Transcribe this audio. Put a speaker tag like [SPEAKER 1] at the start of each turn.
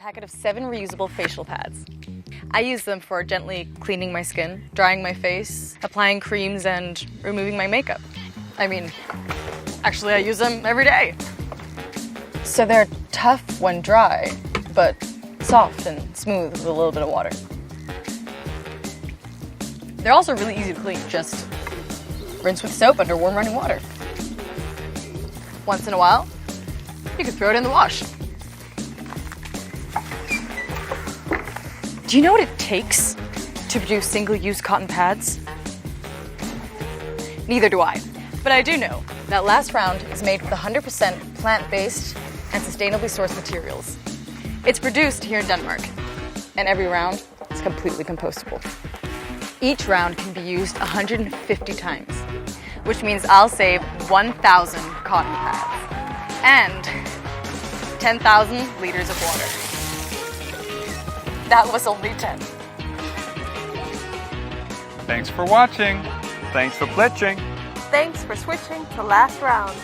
[SPEAKER 1] packet of 7 reusable facial pads. I use them for gently cleaning my skin, drying my face, applying creams, and removing my makeup. I mean, actually I use them every day. So they're tough when dry, but soft and smooth with a little bit of water. They're also really easy to clean. Just rinse with soap under warm running water. Once in a while, you can throw it in the wash. Do you know what it takes to produce single-use cotton pads? Neither do I, but I do know that LastRound is made with 100% plant-based and sustainably sourced materials. It's produced here in Denmark, and every round is completely compostable. Each round can be used 150 times, which means I'll save 1,000 cotton pads and 10,000 liters of water. That was only 10.
[SPEAKER 2] Thanks for watching. Thanks for glitching.
[SPEAKER 3] Thanks for switching to LastRound.